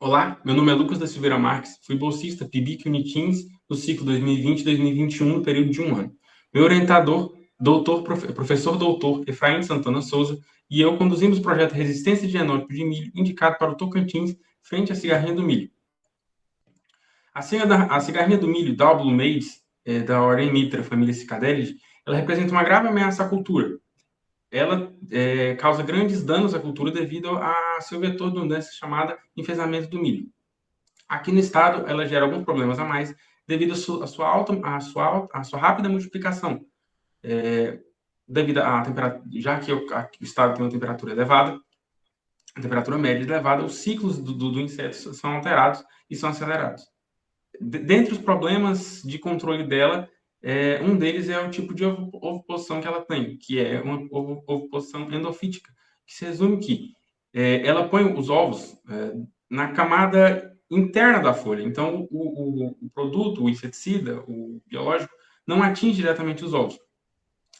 Olá, meu nome é Lucas da Silveira Marques, fui bolsista PIBIC Uniteens no ciclo 2020-2021, no período de um ano. Meu orientador, professor doutor Efraim Santana Souza, e eu conduzimos o projeto Resistência de Genótipo de Milho, indicado para o Tocantins, frente à cigarrinha do milho. A cigarrinha do milho, Dalblo maiz, da ordem Mitra, família Cicadelidae, ela representa uma grave ameaça à cultura. Ela causa grandes danos à cultura devido a seu vetor de doença chamada enfesamento do milho. Aqui no estado, ela gera alguns problemas a mais devido à sua rápida multiplicação, devido à temperatura, já que o estado tem uma temperatura elevada, a temperatura média elevada, os ciclos do inseto são alterados e são acelerados. Dentre os problemas de controle dela, um deles é o tipo de ovoposição que ela tem, que é uma ovoposição endofítica, que se resume que ela põe os ovos na camada interna da folha. Então, o produto, o inseticida, o biológico, não atinge diretamente os ovos.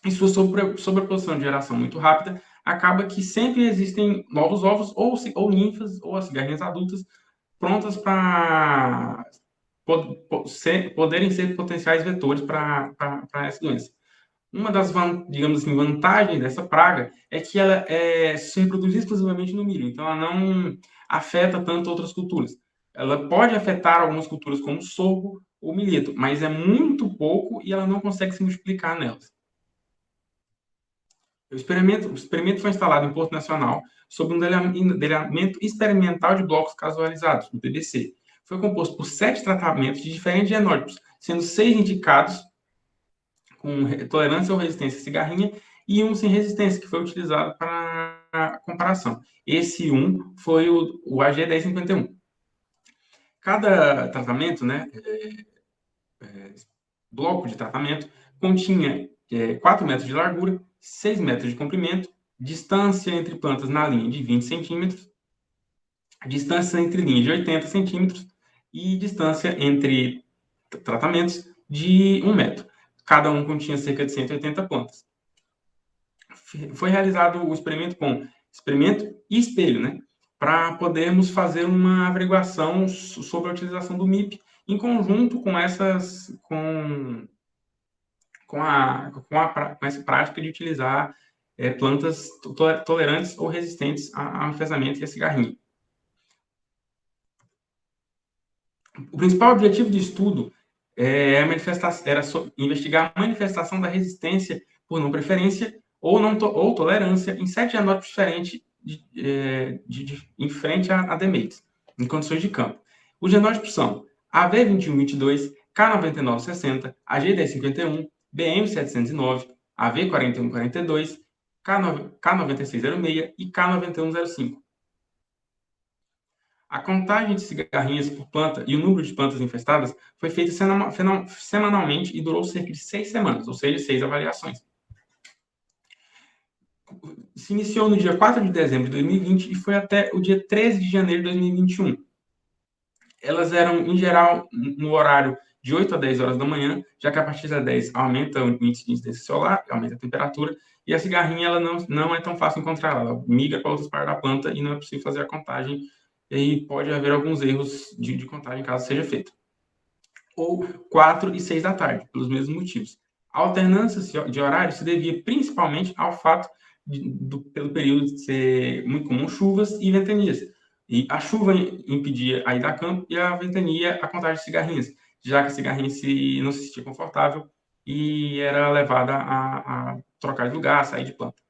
Em sua sobreposição de geração muito rápida, acaba que sempre existem novos ovos ou ninfas ou as cigarrinhas adultas prontas para poderem ser potenciais vetores para essa doença. Uma das, digamos assim, vantagens dessa praga é que ela se reproduz exclusivamente no milho, então ela não afeta tanto outras culturas. Ela pode afetar algumas culturas como sorgo ou milheto, mas é muito pouco e ela não consegue se multiplicar nelas. O experimento foi instalado em Porto Nacional sob um delhamento experimental de blocos casualizados, no PBC. Foi composto por 7 tratamentos de diferentes genótipos, sendo 6 indicados com tolerância ou resistência à cigarrinha e um sem resistência, que foi utilizado para a comparação. Esse um foi o AG1051. Cada tratamento, bloco de tratamento, continha 4 metros de largura, 6 metros de comprimento, distância entre plantas na linha de 20 centímetros, distância entre linhas de 80 centímetros e distância entre tratamentos de 1 metro. Cada um continha cerca de 180 plantas. Foi realizado o experimento com experimento e espelho, para podermos fazer uma averiguação sobre a utilização do MIP em conjunto com essa prática de utilizar plantas tolerantes ou resistentes ao enfesamento e à cigarrinha. O principal objetivo do estudo era investigar a manifestação da resistência por não preferência ou tolerância em 7 genótipos diferentes em frente a DMAIDs, em condições de campo. Os genótipos são AV2122, K9960, AG1051, BM709, AV4142, K9606 e K9105. A contagem de cigarrinhas por planta e o número de plantas infestadas foi feita semanalmente e durou cerca de 6 semanas, ou seja, 6 avaliações. Se iniciou no dia 4 de dezembro de 2020 e foi até o dia 13 de janeiro de 2021. Elas eram, em geral, no horário de 8 a 10 horas da manhã, já que a partir das 10 aumenta o índice de incidência solar, aumenta a temperatura, e a cigarrinha ela não é tão fácil encontrar, ela migra para outras partes da planta e não é possível fazer a contagem, e pode haver alguns erros de contagem caso seja feito. Ou 4 e 6 da tarde, pelos mesmos motivos. A alternância de horário se devia principalmente ao fato pelo período ser muito comum chuvas e ventanias. E a chuva impedia a ida a campo e a ventania a contagem de cigarrinhas, já que a cigarrinha não se sentia confortável e era levada a trocar de lugar, a sair de planta.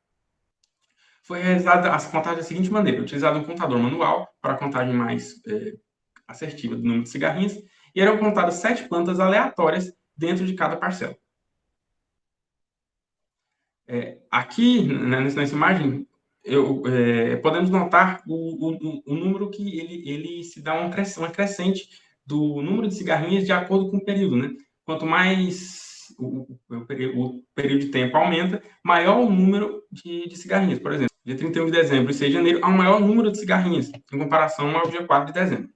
Foi realizada a contagem da seguinte maneira: utilizado um contador manual para a contagem mais assertiva do número de cigarrinhas, e eram contadas 7 plantas aleatórias dentro de cada parcela. Aqui, nessa imagem, podemos notar o número que ele se dá uma crescente do número de cigarrinhas de acordo com o período. Quanto mais o período de tempo aumenta, maior o número de cigarrinhas. Por exemplo, dia 31 de dezembro e 6 de janeiro, há um maior número de cigarrinhas, em comparação ao dia 4 de dezembro.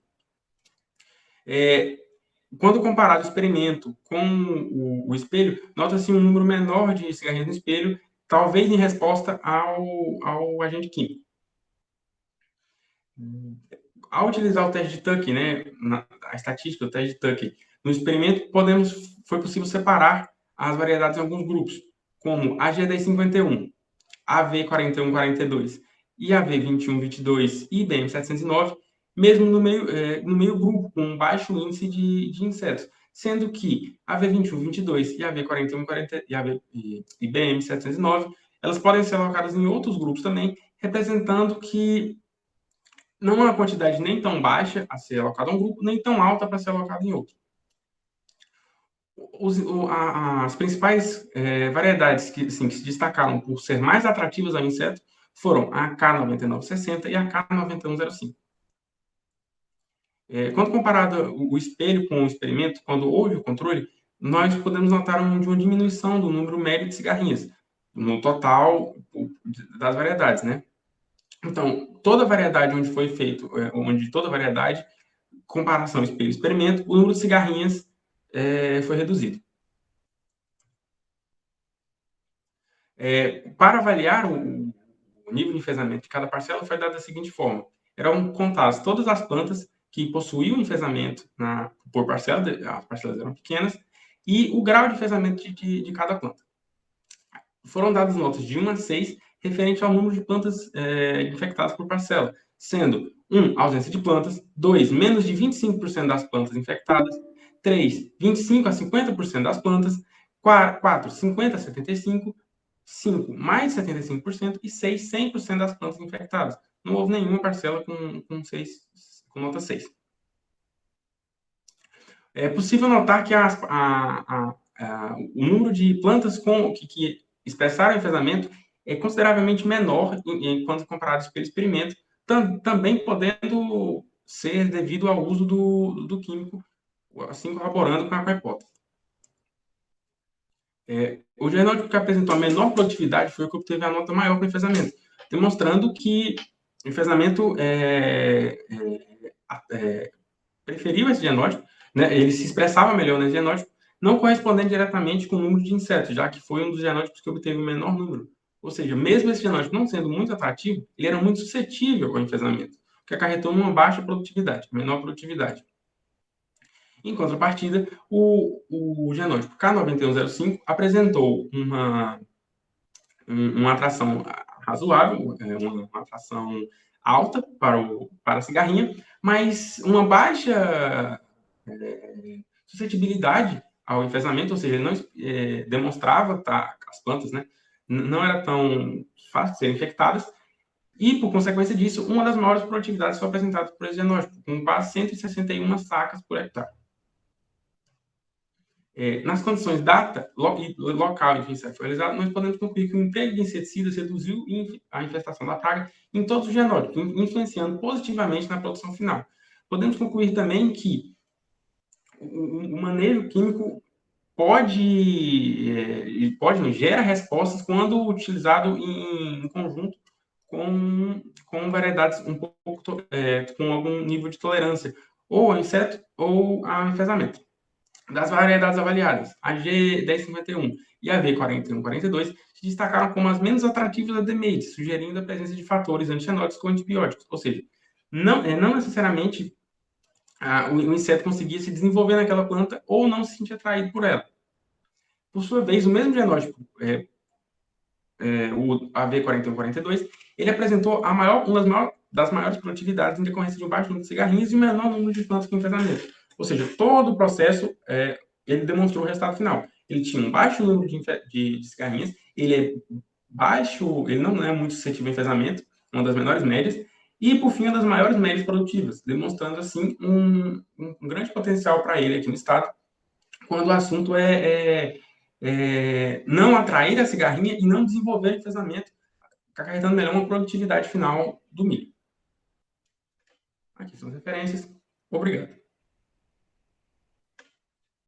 Quando comparado o experimento com o espelho, nota-se um número menor de cigarrinhas no espelho, talvez em resposta ao agente químico. ao utilizar o teste de Tuckey, né, a estatística do teste de Tuckey, no experimento foi possível separar as variedades em alguns grupos, como AG1051, AV4142 e AV2122 e IBM709, mesmo no meio grupo, com um baixo índice de insetos, sendo que AV2122 e AV4140 e IBM709, elas podem ser alocadas em outros grupos também, representando que não é uma quantidade nem tão baixa a ser alocada a um grupo, nem tão alta para ser alocada em outro. As principais variedades que se destacaram por ser mais atrativas ao inseto foram a K9960 e a K9105. Quando comparado o espelho com o experimento, quando houve o controle, nós podemos notar uma diminuição do número médio de cigarrinhas, no total das variedades, né? Então, toda variedade onde foi feito, onde toda variedade, comparação espelho-experimento, o número de cigarrinhas foi reduzido. Para avaliar o nível de enfesamento de cada parcela, foi dado da seguinte forma: eram contadas todas as plantas que possuíam enfesamento por parcela, as parcelas eram pequenas, e o grau de enfesamento de cada planta. Foram dadas notas de 1 a 6, referente ao número de plantas infectadas por parcela, sendo 1, ausência de plantas, 2, menos de 25% das plantas infectadas, 3, 25 a 50% das plantas, 4, 50 a 75%, 5, mais de 75% e 6, 100% das plantas infectadas. Não houve nenhuma parcela com nota 6. É possível notar que o número de plantas que expressaram enfesamento é consideravelmente menor quando comparado pelo experimento, também podendo ser devido ao uso do químico, assim corroborando com a hipótese. O genótipo que apresentou a menor produtividade foi o que obteve a nota maior para o enfesamento, demonstrando que o enfesamento preferiu esse genótipo, né? Ele se expressava melhor nesse genótipo, não correspondendo diretamente com o número de insetos, já que foi um dos genótipos que obteve o menor número. Ou seja, mesmo esse genótipo não sendo muito atrativo, ele era muito suscetível ao enfesamento, o que acarretou numa baixa produtividade, menor produtividade. Em contrapartida, o genótipo K9105 apresentou uma atração razoável, uma atração alta para a cigarrinha, mas uma baixa suscetibilidade ao enfesamento, ou seja, ele não demonstrava as plantas, né, não era tão fácil de serem infectadas, e, por consequência disso, uma das maiores produtividades foi apresentada por esse genótipo, com quase 161 sacas por hectare. Nas condições data e local em que o inseto foi realizado, nós podemos concluir que o emprego de inseticidas reduziu a infestação da praga em todos os genótipos, influenciando positivamente na produção final. Podemos concluir também que o manejo químico gera respostas quando utilizado em conjunto com variedades um pouco com algum nível de tolerância, ou ao inseto ou ao enfesamento. Das variedades avaliadas, a G1051 e a V4142 se destacaram como as menos atrativas a DMAIDs, sugerindo a presença de fatores antigenóticos com antibióticos, ou seja, não necessariamente o inseto conseguia se desenvolver naquela planta ou não se sentir atraído por ela. Por sua vez, o mesmo genótipo, o AV4142, ele apresentou uma das maiores produtividades em decorrência de um baixo número de cigarrinhas e o menor número de plantas com enfesamento. Ou seja, todo o processo, ele demonstrou o resultado final. Ele tinha um baixo número de cigarrinhas, ele é baixo, ele não é muito suscetível a enfesamento, uma das menores médias, e, por fim, uma das maiores médias produtivas, demonstrando, assim, um grande potencial para ele aqui no estado, quando o assunto não atrair a cigarrinha e não desenvolver enfesamento, acarretando melhor uma produtividade final do milho. Aqui são as referências. Obrigado.